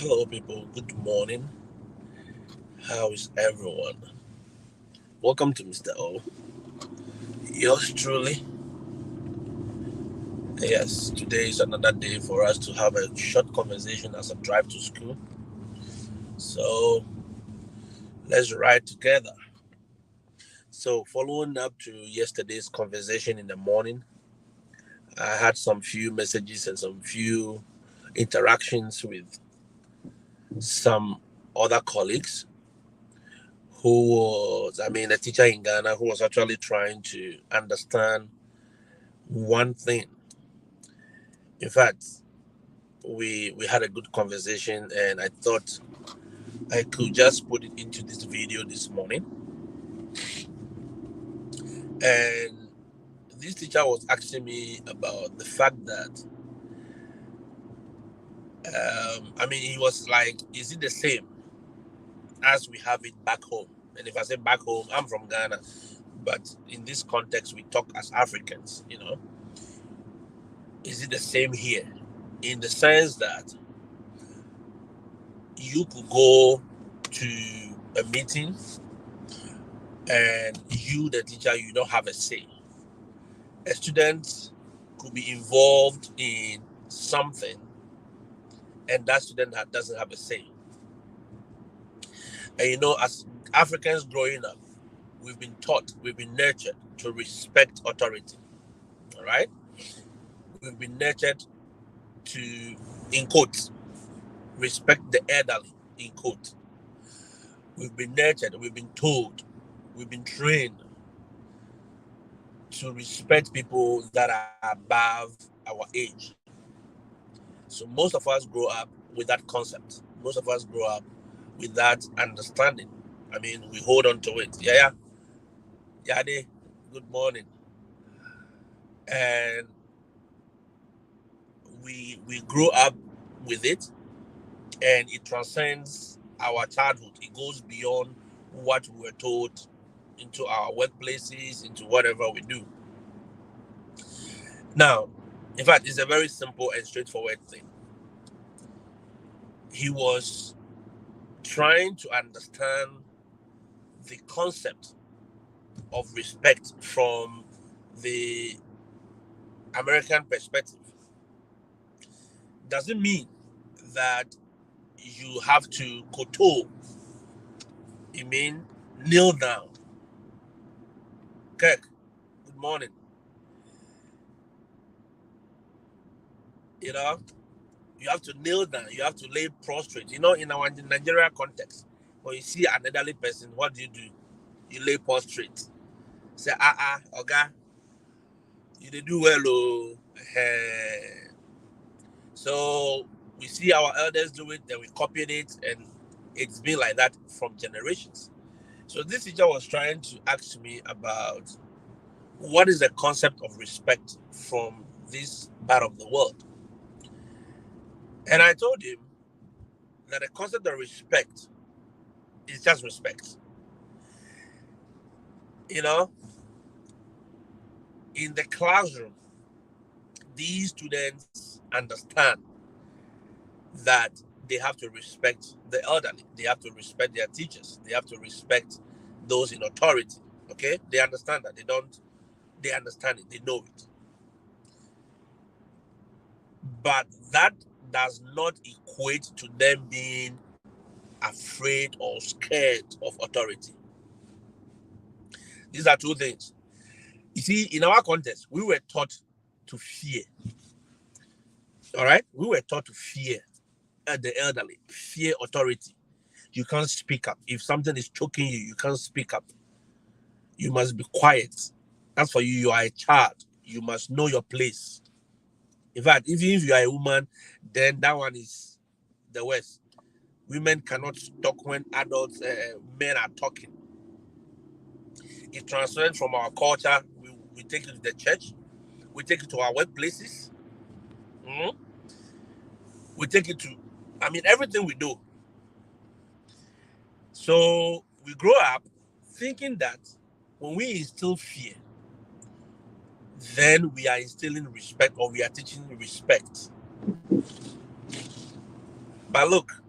Hello, people. Good morning. How is everyone? Welcome to Mr. O. Yours truly. Yes, today is another day for us to have a short conversation as I drive to school. So let's ride together. So, following up to yesterday's conversation in the morning, I had some few messages and some few interactions with some other colleagues who a teacher in Ghana who was actually trying to understand one thing. In fact, we had a good conversation, and I thought I could just put it into this video this morning. And this teacher was asking me about the fact that he was like, is it the same as we have it back home? And if I say back home, I'm from Ghana, but in this context we talk as Africans, is it the same here? In the sense that you could go to a meeting and you, the teacher, you don't have a say. A student could be involved in something and that student doesn't have a say. And as Africans growing up, we've been taught, we've been nurtured to respect authority. All right? We've been nurtured to, in quotes, respect the elderly, in quotes. We've been nurtured, we've been told, we've been trained to respect people that are above our age. So most of us grow up with that concept. Most of us grow up with that understanding. We hold on to it. Yeah, yeah. Yade, good morning. And we grow up with it, and it transcends our childhood. It goes beyond what we were taught into our workplaces, into whatever we do. Now, in fact, it's a very simple and straightforward thing. He was trying to understand the concept of respect from the American perspective. Doesn't mean that you have to kowtow. You mean kneel down. Kirk, good morning. You know, you have to kneel down. You have to lay prostrate. In our Nigeria context, when you see an elderly person, what do? You lay prostrate. Say, Oga, you did do well, oh. So we see our elders do it, then we copied it, and it's been like that from generations. So this teacher was trying to ask me about what is the concept of respect from this part of the world. And I told him that the concept of respect is just respect. You know, in the classroom, these students understand that they have to respect the elderly, they have to respect their teachers, they have to respect those in authority. Okay, they understand that. They understand it, they know it. But that does not equate to them being afraid or scared of authority. These are two things. You see, in our context, we were taught to fear. All right? We were taught to fear the elderly, fear authority. You can't speak up. If something is choking you, you can't speak up. You must be quiet. As for you, you are a child. You must know your place. In fact, even if you are a woman, then that one is the worst. Women cannot talk when adults, men are talking. It transcends from our culture. We take it to the church. We take it to our workplaces. Mm-hmm. We take it to, everything we do. So we grow up thinking that when we instill fear, then we are instilling respect or we are teaching respect. But look,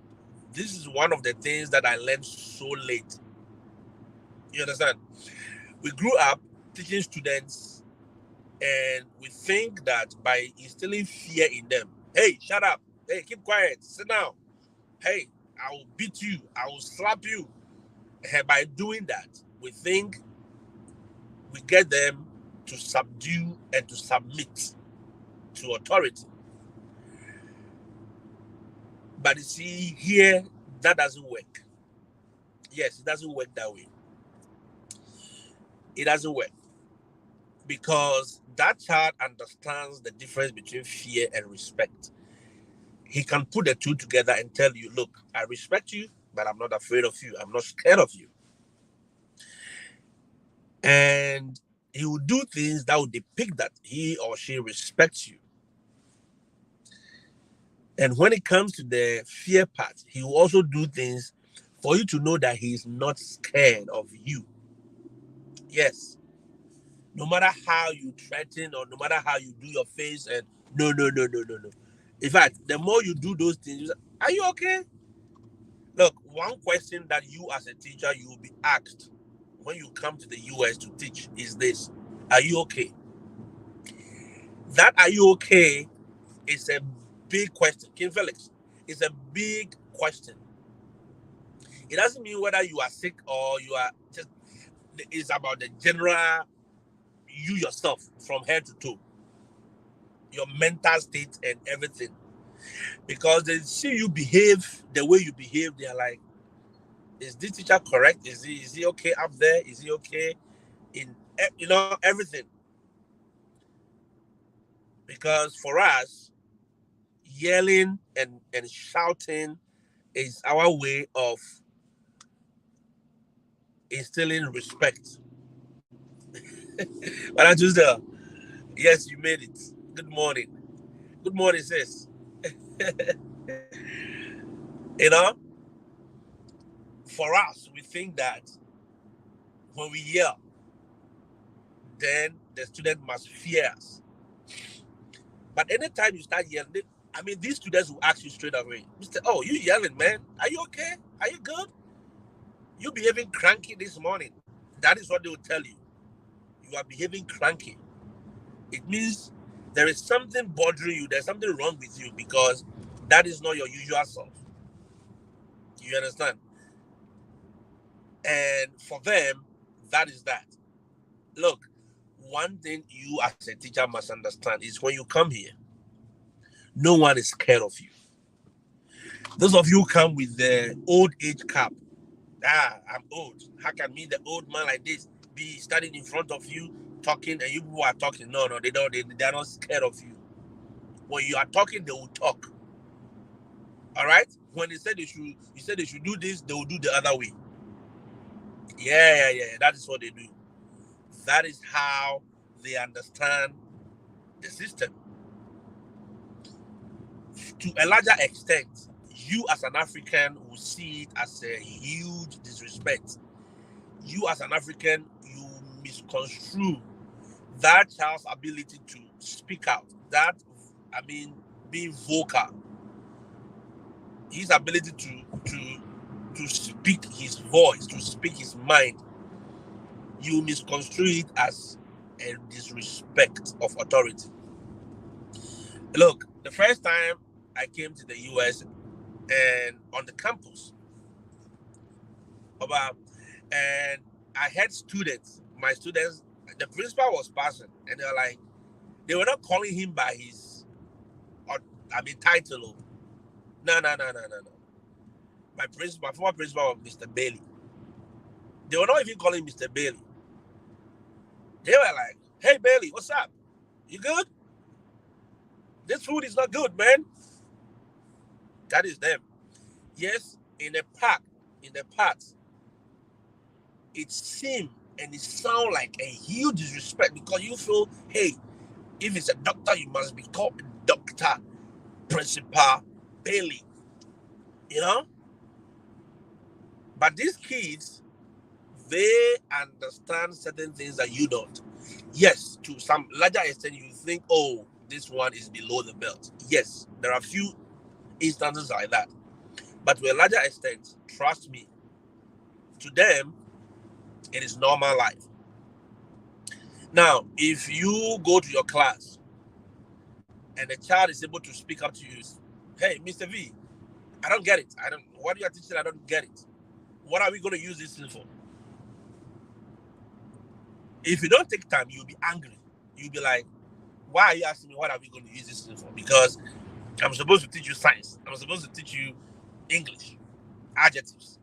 This is one of the things that I learned so late. You understand? We grew up teaching students, and we think that by instilling fear in them, hey, shut up, hey, keep quiet, sit down, hey, I will beat you, I will slap you. And by doing that, we think we get them to subdue and to submit to authority. But you see, here, that doesn't work. Yes, it doesn't work that way. It doesn't work because that child understands the difference between fear and respect. He can put the two together and tell you, look, I respect you, but I'm not afraid of you. I'm not scared of you. And he will do things that will depict that he or she respects you. And when it comes to the fear part, he will also do things for you to know that he is not scared of you. Yes. No matter how you threaten or no matter how you do your face and no. In fact, the more you do those things, are you okay? Look, one question that you as a teacher, you will be asked when you come to the US to teach is this: are you okay? That are you okay is a big question. King Felix, it's a big question. It doesn't mean whether you are sick or you are just, it's about the general you yourself from head to toe, your mental state and everything. Because they see you behave the way you behave, they're like, is this teacher correct? Is he okay up there? Is he okay in everything? Because for us, yelling and shouting is our way of instilling respect. But I just yes, you made it. Good morning. Good morning, sis. you know, for us, we think that when we yell, then the student must fear us. But anytime you start yelling, I mean, these students will ask you straight away, Mr. Oh, you yelling, man? Are you okay? Are you good? You behaving cranky this morning. That is what they will tell you. You are behaving cranky. It means there is something bothering you. There's something wrong with you because that is not your usual self. You understand? And for them, that is that. Look, one thing you as a teacher must understand is when you come here, no one is scared of you. Those of you come with the old age cap. I'm old. How can me, the old man like this, be standing in front of you talking and you people are talking? No, they don't. They're not scared of you. When you are talking, they will talk. All right. When they said they should do this, they will do the other way. Yeah. That is what they do. That is how they understand the system. To a larger extent, you as an African will see it as a huge disrespect. You as an African, you misconstrue that child's ability to speak out. Being vocal. His ability to speak his voice, to speak his mind. You misconstrue it as a disrespect of authority. Look, the first time I came to the US and on the campus, and I had students, the principal was passing, and they were like, they were not calling him by his, title. No. My former principal was Mr. Bailey. They were not even calling Mr. Bailey. They were like, hey, Bailey, what's up? You good? This food is not good, man. That is them. Yes, in the past, it seemed and it sounded like a huge disrespect because you feel, hey, if it's a doctor, you must be called Dr. Principal Bailey. You know? But these kids, they understand certain things that you don't. Yes, to some larger extent, you think, oh, this one is below the belt. Yes, there are a few instances like that. But to a larger extent, trust me, to them, it is normal life. Now, if you go to your class and the child is able to speak up to you, hey, Mr. V, I don't get it. What you are teaching, I don't get it. What are we going to use this thing for? If you don't take time, you'll be angry. You'll be like, why are you asking me what are we going to use this thing for? Because I'm supposed to teach you science. I'm supposed to teach you English, adjectives.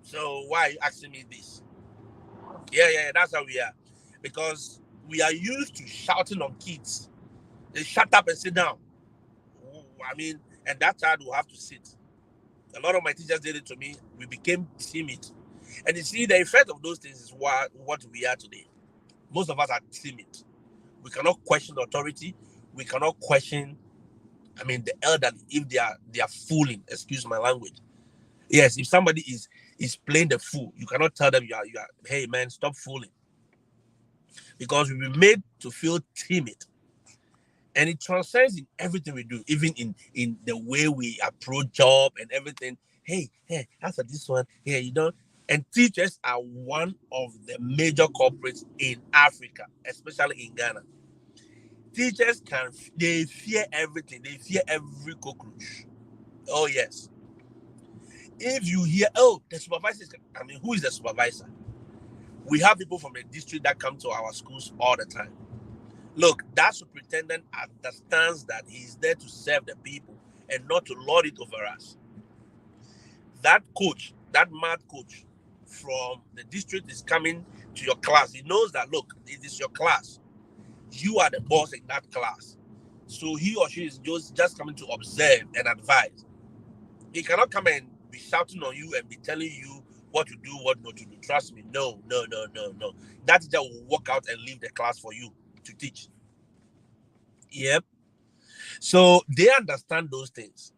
So why are you asking me this? Yeah, that's how we are. Because we are used to shouting on kids. They shut up and sit down. I mean, and that child will have to sit. A lot of my teachers did it to me. We became timid. And you see, the effect of those things is what we are today. Most of us are timid. We cannot question authority. We cannot question, the elderly, if they are fooling. Excuse my language. Yes, if somebody is playing the fool, you cannot tell them you are. Hey man, stop fooling. Because we've been made to feel timid, and it transcends in everything we do, even in the way we approach job and everything. Hey, answer this one. Hey, you don't. And teachers are one of the major culprits in Africa, especially in Ghana. Teachers they fear everything. They fear every cockroach. Oh yes. If you hear, oh, the supervisor is, who is the supervisor? We have people from the district that come to our schools all the time. Look, that superintendent understands that he's there to serve the people and not to lord it over us. That coach, that math coach from the district is coming to your class. He knows that, look, it is your class. You are the boss in that class. So he or she is just coming to observe and advise. He cannot come and be shouting on you and be telling you what to do, what not to do. Trust me, no. That teacher will walk out and leave the class for you to teach. Yep. So they understand those things.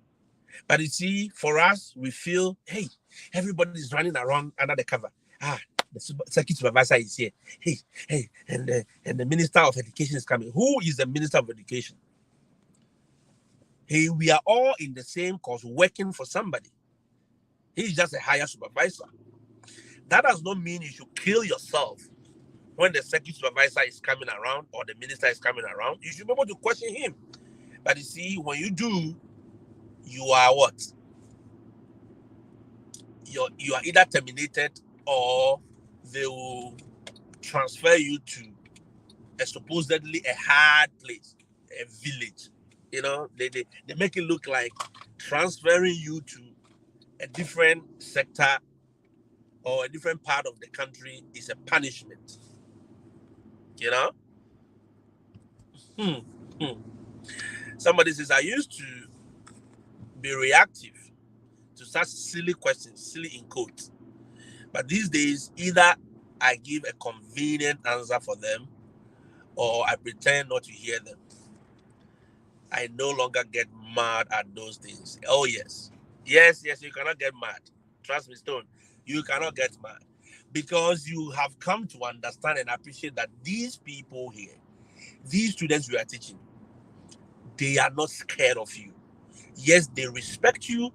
But you see, for us, we feel, hey, everybody's running around under the cover. The circuit supervisor is here. Hey, and the Minister of Education is coming. Who is the Minister of Education? Hey, we are all in the same course working for somebody. He's just a higher supervisor. That does not mean you should kill yourself when the circuit supervisor is coming around or the minister is coming around. You should be able to question him. But you see, when you do, you are what? You are either terminated or they will transfer you to a supposedly a hard place, a village. They make it look like transferring you to a different sector or a different part of the country is a punishment. Somebody says, I used to be reactive to such silly questions, silly in quotes. But these days, either I give a convenient answer for them or I pretend not to hear them. I no longer get mad at those things. Oh, yes. Yes, you cannot get mad. Trust me, Stone. You cannot get mad. Because you have come to understand and appreciate that these people here, these students we are teaching, they are not scared of you. Yes, they respect you.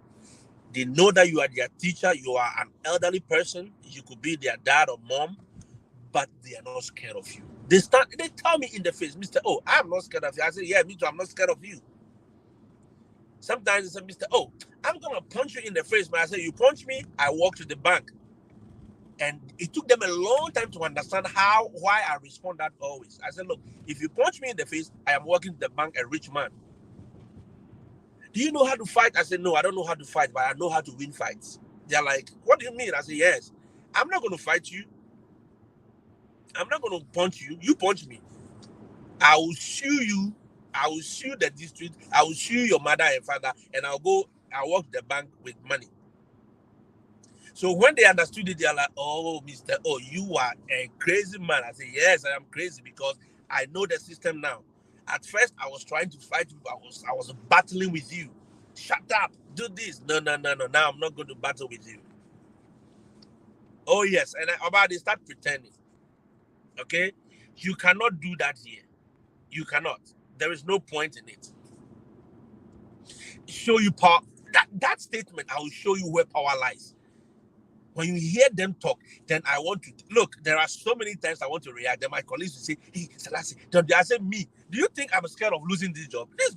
They know that you are their teacher. You are an elderly person. You could be their dad or mom, but they are not scared of you. They tell me in the face, Mr. O, I'm not scared of you. I say, yeah, me too. I'm not scared of you. Sometimes they say, Mr. O, I'm going to punch you in the face. But I say, you punch me, I walk to the bank. And it took them a long time to understand why I respond that always. I said, look, if you punch me in the face, I am walking to the bank a rich man. Do you know how to fight? I said, no, I don't know how to fight, but I know how to win fights. They're like, what do you mean? I said, yes. I'm not going to fight you. I'm not going to punch you. You punch me. I will sue you. I will sue the district. I will sue your mother and father, and I'll work the bank with money. So when they understood it, they're like, oh, Mr. Oh, you are a crazy man. I said, yes, I am crazy because I know the system now. At first, I was trying to fight you. I was battling with you. Shut up. Do this. No. Now I'm not going to battle with you. Oh, yes. And they start pretending. Okay? You cannot do that here. You cannot. There is no point in it. Show you power. That statement, I will show you where power lies. When you hear them talk, then I want to look. There are so many times I want to react. Then my colleagues will say, "Hey, Selassie," then I say, "Me, do you think I'm scared of losing this job? This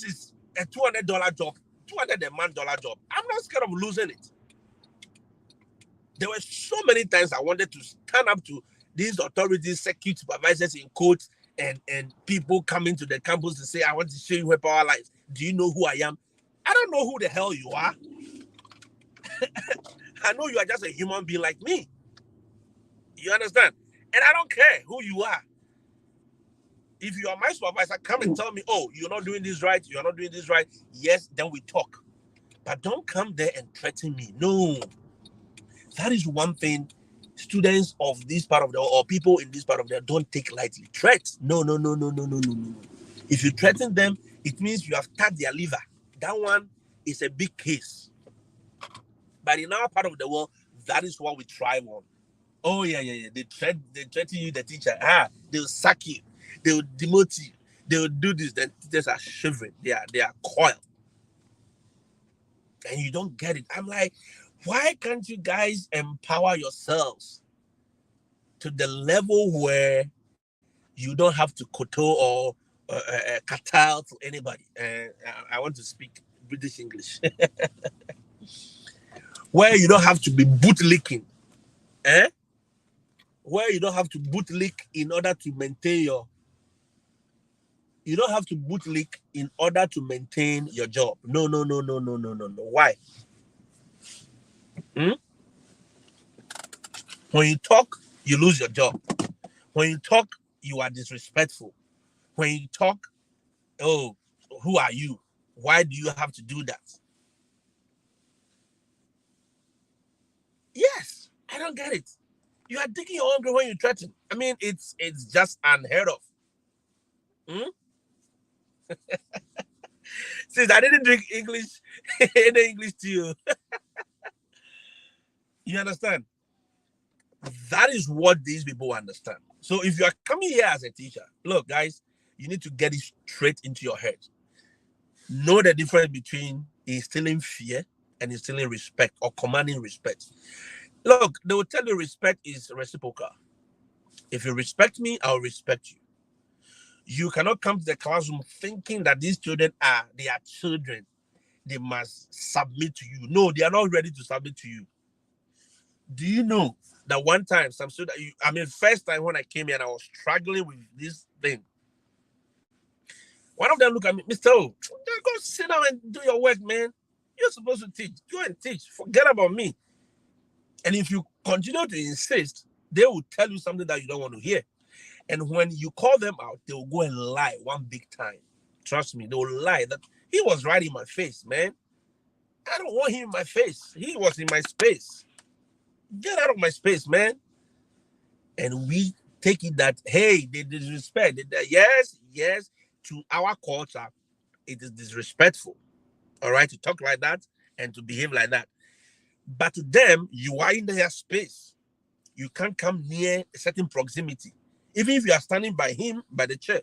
is a $200 job, $200 job. I'm not scared of losing it." There were so many times I wanted to stand up to these authorities, security supervisors in courts, and people coming to the campus to say, "I want to show you where power lies. Do you know who I am?" I don't know who the hell you are. I know you are just a human being like me. You understand? And I don't care who you are. If you are my supervisor, come and tell me, "Oh, you're not doing this right. You're not doing this right." Yes, then we talk. But don't come there and threaten me. No. That is one thing students of this part of the world, or people in this part of the world, don't take lightly. Threats. No. If you threaten them, it means you have cut their liver. That one is a big case. But in our part of the world, that is what we thrive on. Oh, yeah. They threaten you, the teacher. They'll sack you. They'll demote you. They'll do this. The teachers are shivering. They are coiled. And you don't get it. I'm like, why can't you guys empower yourselves to the level where you don't have to kowtow or kowtow to anybody? I want to speak British English. Where you don't have to be bootlicking. Where you don't have to bootlick in order to maintain your... You don't have to bootlick in order to maintain your job. No. Why? When you talk, you lose your job. When you talk, you are disrespectful. When you talk, oh, who are you? Why do you have to do that? Yes, I don't get it. You are digging your own grave when you threaten. I mean, it's just unheard of. Since I didn't drink English, any English to you. You understand? That is what these people understand. So if you are coming here as a teacher, look, guys, you need to get it straight into your head. Know the difference between instilling fear and instilling respect or commanding respect. Look, they will tell you respect is reciprocal. If you respect me, I'll respect you. You cannot come to the classroom thinking that these children they are children. They must submit to you. No, they are not ready to submit to you. Do you know that one time, some student, first time when I came here and I was struggling with this thing, one of them looked at me, "Mr. O, go sit down and do your work, man. You're supposed to teach. Go and teach. Forget about me." And if you continue to insist, they will tell you something that you don't want to hear. And when you call them out, they will go and lie one big time. Trust me, they will lie that he was right in my face, man. I don't want him in my face. He was in my space. Get out of my space, man. And we take it that, hey, they disrespect. Yes, to our culture, it is disrespectful, all right, to talk like that and to behave like that. But to them, you are in their space. You can't come near a certain proximity. Even if you are standing by him, by the chair.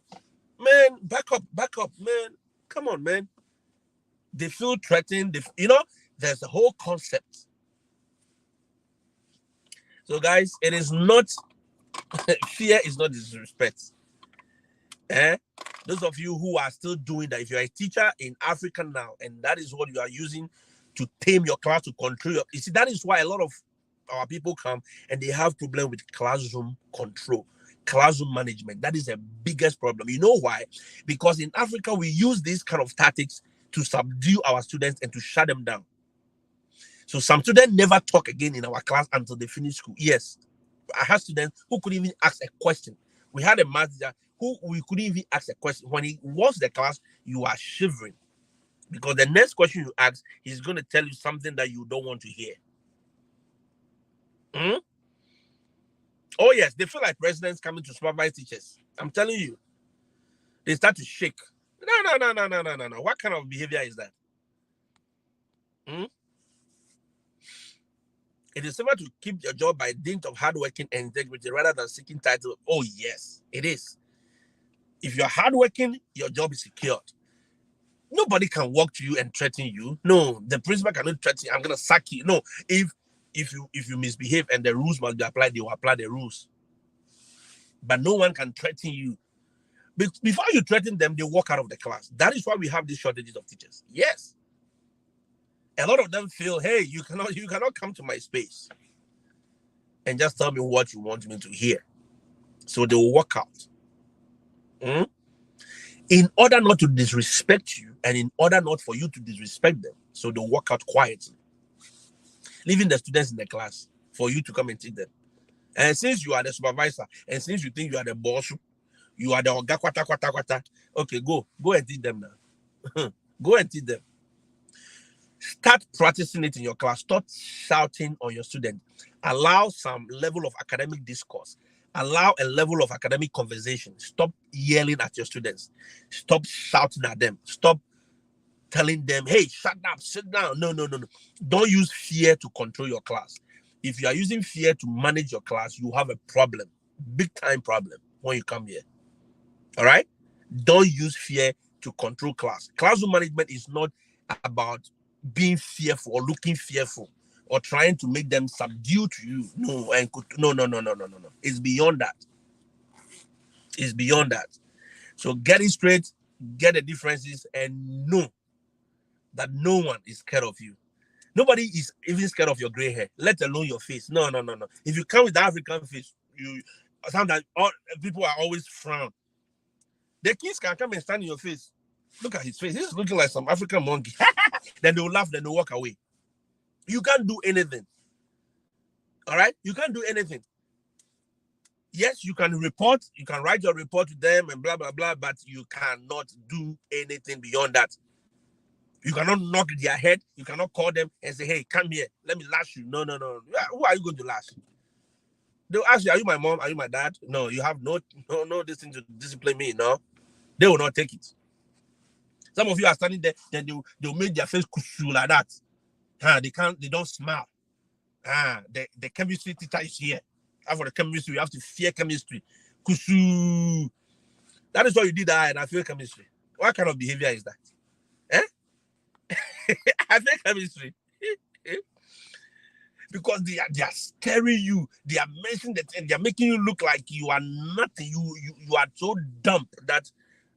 Man, back up, man. Come on, man. They feel threatened. There's a whole concept. So, guys, it is not... fear is not disrespect. Those of you who are still doing that, if you're a teacher in Africa now, and that is what you are using to tame your class, to control you see, that is why a lot of our people come and they have problem with classroom control, classroom management. That is the biggest problem. You know why? Because in Africa, we use these kind of tactics to subdue our students and to shut them down. So some students never talk again in our class until they finish school. Yes, I had students who couldn't even ask a question. We had a math teacher who we couldn't even ask a question. When he was the class, you are shivering. Because the next question you ask, he's going to tell you something that you don't want to hear. Oh, yes, they feel like presidents coming to supervise teachers. I'm telling you. They start to shake. No. What kind of behavior is that? It is safer to keep your job by dint of hard working and integrity rather than seeking title. Oh, yes, it is. If you're hardworking, your job is secured. Nobody can walk to you and threaten you. No, the principal cannot threaten you. I'm gonna sack you. No, if you misbehave and the rules must be applied, they will apply the rules. But no one can threaten you. Before you threaten them, they walk out of the class. That is why we have these shortages of teachers. Yes. A lot of them feel, hey, you cannot come to my space and just tell me what you want me to hear. So they will walk out. In order not to disrespect you and in order not for you to disrespect them, so they'll walk out quietly, leaving the students in the class for you to come and teach them. And since you are the supervisor and since you think you are the boss, you are the oga kwata, okay, go and teach them now. Go and teach them. Start practicing it in your class. Stop shouting on your students. Allow some level of academic discourse. Allow a level of academic conversation. Stop yelling at your students. Stop shouting at them. Stop telling them, hey, shut up, sit down. No. Don't use fear to control your class. If you are using fear to manage your class, you have a problem. Big time problem when you come here. All right? Don't use fear to control class. Classroom management is not about being fearful or looking fearful or trying to make them subdue to you. No. It's beyond that. It's beyond that. So get it straight, get the differences, and know that no one is scared of you. Nobody is even scared of your gray hair, let alone your face. No. If you come with the African face, sometimes people are always frown. The kids can come and stand in your face. Look at his face. He's looking like some African monkey. Then they'll laugh, then they'll walk away. You can't do anything. All right? You can't do anything. Yes, you can report. You can write your report to them and blah, blah, blah, but you cannot do anything beyond that. You cannot knock their head. You cannot call them and say, hey, come here. Let me lash you. No. Who are you going to lash? They'll ask you, are you my mom? Are you my dad? No, you have no this thing to discipline me. No, they will not take it. Some of you are standing there, then they'll make their face kushu like that. They don't smile. The chemistry teacher is here. For the chemistry, you have to fear chemistry. Kushu. That is what you did, and I fear chemistry. What kind of behavior is that? I fear chemistry. Because they are scaring you. They are mentioning that they are making you look like you are nothing. You are so dumb that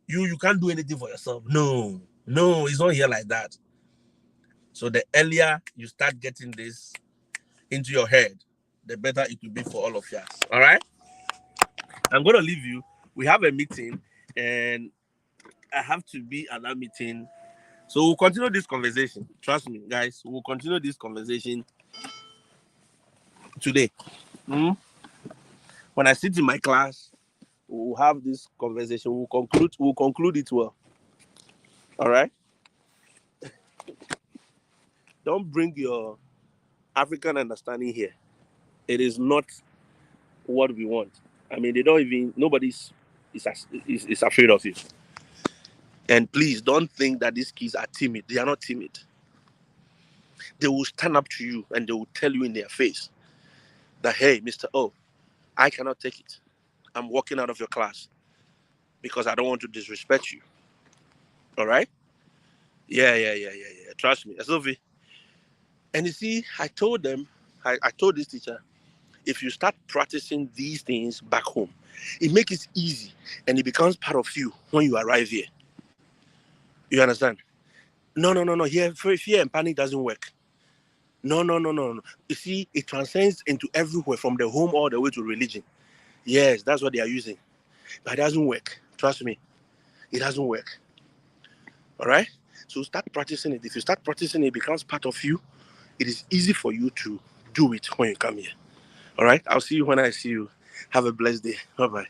you can't do anything for yourself. No, it's not here like that. So the earlier you start getting this into your head, the better it will be for all of us. All right? I'm going to leave you. We have a meeting, and I have to be at that meeting. So we'll continue this conversation. Trust me, guys. We'll continue this conversation today. When I sit in my class, we'll have this conversation. We'll conclude it well. All right? Don't bring your African understanding here. It is not what we want. I mean, nobody is afraid of you. And please don't think that these kids are timid. They are not timid. They will stand up to you and they will tell you in their face that, hey, Mr. O, I cannot take it. I'm walking out of your class because I don't want to disrespect you. All right? Yeah. Trust me. Sophie. And you see, I told them, I told this teacher, if you start practicing these things back home, it makes it easy and it becomes part of you when you arrive here. You understand? No. Here, fear and panic doesn't work. No. You see, it transcends into everywhere from the home all the way to religion. Yes, that's what they are using. But it doesn't work. Trust me. It doesn't work. All right? So start practicing it. If you start practicing it, it becomes part of you. It is easy for you to do it when you come here. All right? I'll see you when I see you. Have a blessed day. Bye-bye.